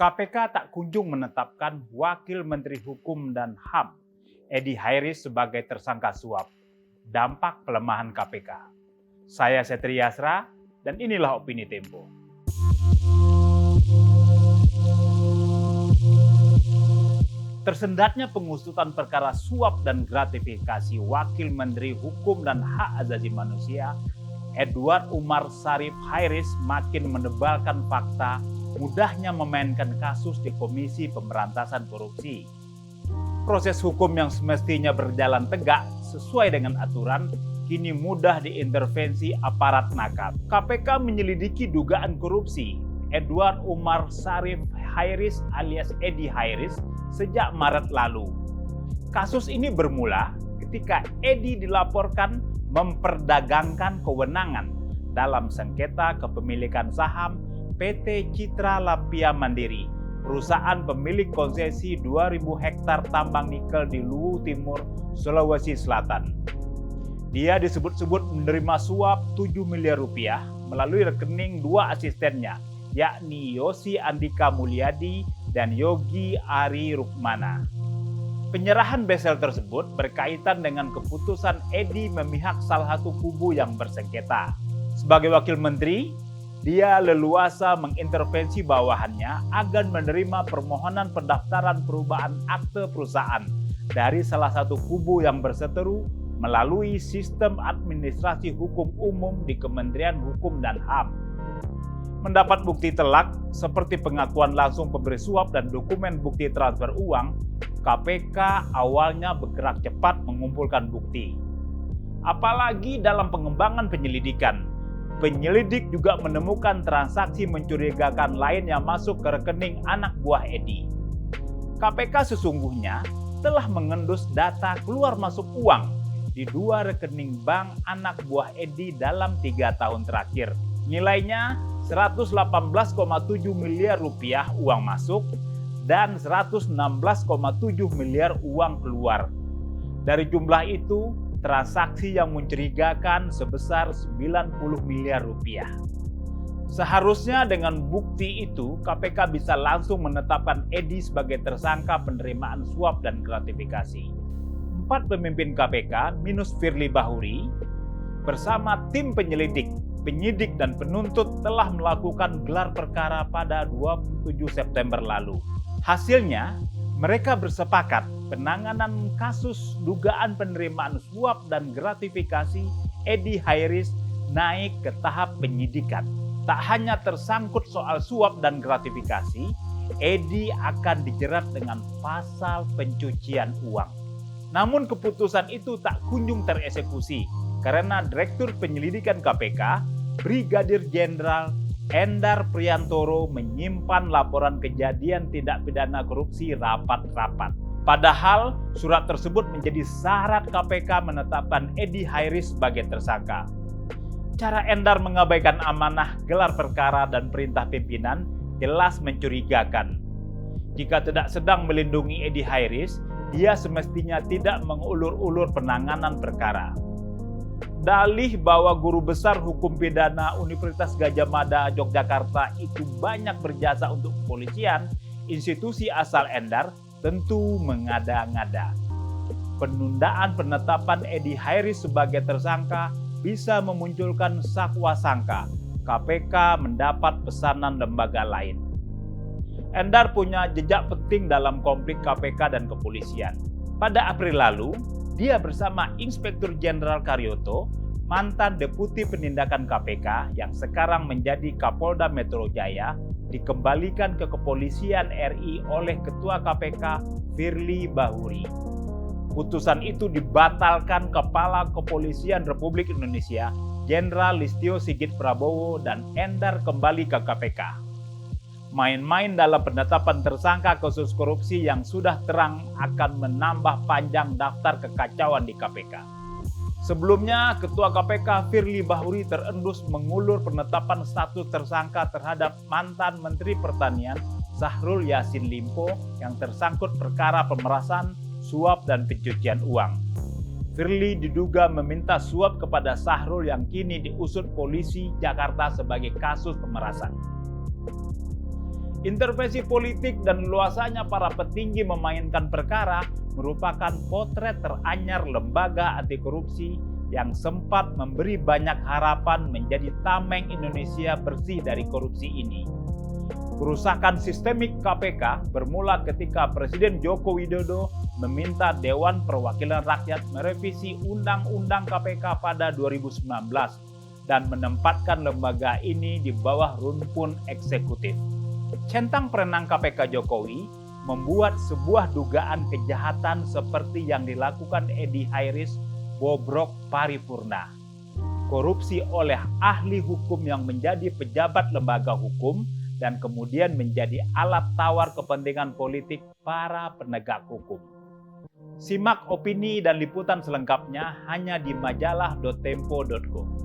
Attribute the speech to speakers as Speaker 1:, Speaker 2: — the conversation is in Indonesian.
Speaker 1: KPK tak kunjung menetapkan Wakil Menteri Hukum dan HAM, Edi Hairis sebagai tersangka suap. Dampak pelemahan KPK. Saya Setri Yasra, dan inilah Opini Tempo. Tersendatnya pengusutan perkara suap dan gratifikasi Wakil Menteri Hukum dan Hak Asasi Manusia, Edward Umar Sharif Hairis makin menebalkan fakta mudahnya memainkan kasus di Komisi Pemberantasan Korupsi. Proses hukum yang semestinya berjalan tegak sesuai dengan aturan, kini mudah diintervensi aparat nakal. KPK menyelidiki dugaan korupsi Edward Umar Sharif Hairis alias Edi Hairis sejak Maret lalu. Kasus ini bermula ketika Edi dilaporkan memperdagangkan kewenangan dalam sengketa kepemilikan saham PT Citra Lampia Mandiri, perusahaan pemilik konsesi 2.000 hektar tambang nikel di Luwu Timur, Sulawesi Selatan. Dia disebut-sebut menerima suap 7 miliar rupiah melalui rekening dua asistennya, yakni Yosi Andika Mulyadi dan Yogi Ari Rukmana. Penyerahan besel tersebut berkaitan dengan keputusan Edi memihak salah satu kubu yang bersengketa. Sebagai wakil menteri, dia leluasa mengintervensi bawahannya agar menerima permohonan pendaftaran perubahan akte perusahaan dari salah satu kubu yang berseteru melalui sistem administrasi hukum umum di Kementerian Hukum dan HAM. Mendapat bukti telak seperti pengakuan langsung pemberi suap dan dokumen bukti transfer uang, KPK awalnya bergerak cepat mengumpulkan bukti. Apalagi dalam pengembangan penyelidikan, penyelidik juga menemukan transaksi mencurigakan lain yang masuk ke rekening anak buah Edi. KPK sesungguhnya telah mengendus data keluar masuk uang di dua rekening bank anak buah Edi dalam 3 tahun terakhir. Nilainya 118,7 miliar rupiah uang masuk dan 116,7 miliar uang keluar. Dari jumlah itu, transaksi yang mencurigakan sebesar 90 miliar rupiah. Seharusnya dengan bukti itu, KPK bisa langsung menetapkan Edi sebagai tersangka penerimaan suap dan gratifikasi. 4 pemimpin KPK minus Firly Bahuri bersama tim penyelidik, penyidik dan penuntut telah melakukan gelar perkara pada 27 September lalu. Hasilnya, mereka bersepakat penanganan kasus dugaan penerimaan suap dan gratifikasi Edi Hairis naik ke tahap penyidikan. Tak hanya tersangkut soal suap dan gratifikasi, Edi akan dijerat dengan pasal pencucian uang. Namun keputusan itu tak kunjung tereksekusi karena Direktur Penyelidikan KPK, Brigadir Jenderal Endar Priantoro menyimpan laporan kejadian tindak pidana korupsi rapat-rapat. Padahal surat tersebut menjadi syarat KPK menetapkan Edi Hairis sebagai tersangka. Cara Endar mengabaikan amanah gelar perkara dan perintah pimpinan jelas mencurigakan. Jika tidak sedang melindungi Edi Hairis, dia semestinya tidak mengulur-ulur penanganan perkara. Dalih bahwa guru besar hukum pidana Universitas Gadjah Mada Yogyakarta itu banyak berjasa untuk kepolisian, institusi asal Endar tentu mengada-ngada. Penundaan penetapan Edi Hairis sebagai tersangka bisa memunculkan sakwa sangka KPK mendapat pesanan lembaga lain. Endar punya jejak penting dalam konflik KPK dan kepolisian. Pada April lalu, dia bersama Inspektur Jenderal Karyoto, mantan Deputi Penindakan KPK yang sekarang menjadi Kapolda Metro Jaya, dikembalikan ke Kepolisian RI oleh Ketua KPK Firly Bahuri. Putusan itu dibatalkan Kepala Kepolisian Republik Indonesia, Jenderal Listio Sigit Prabowo, dan Endar kembali ke KPK. Main-main dalam penetapan tersangka kasus korupsi yang sudah terang akan menambah panjang daftar kekacauan di KPK. Sebelumnya, Ketua KPK Firly Bahuri terendus mengulur penetapan status tersangka terhadap mantan Menteri Pertanian Syahrul Yassin Limpo yang tersangkut perkara pemerasan, suap, dan pencucian uang. Firly diduga meminta suap kepada Syahrul yang kini diusut polisi Jakarta sebagai kasus pemerasan. Intervensi politik dan leluasanya para petinggi memainkan perkara merupakan potret teranyar lembaga anti korupsi yang sempat memberi banyak harapan menjadi tameng Indonesia bersih dari korupsi ini. Kerusakan sistemik KPK bermula ketika Presiden Joko Widodo meminta Dewan Perwakilan Rakyat merevisi Undang-Undang KPK pada 2019 dan menempatkan lembaga ini di bawah rumpun eksekutif. Centang perenang KPK Jokowi membuat sebuah dugaan kejahatan seperti yang dilakukan Edi Hairis bobrok paripurna. Korupsi oleh ahli hukum yang menjadi pejabat lembaga hukum dan kemudian menjadi alat tawar kepentingan politik para penegak hukum. Simak opini dan liputan selengkapnya hanya di majalah.tempo.co.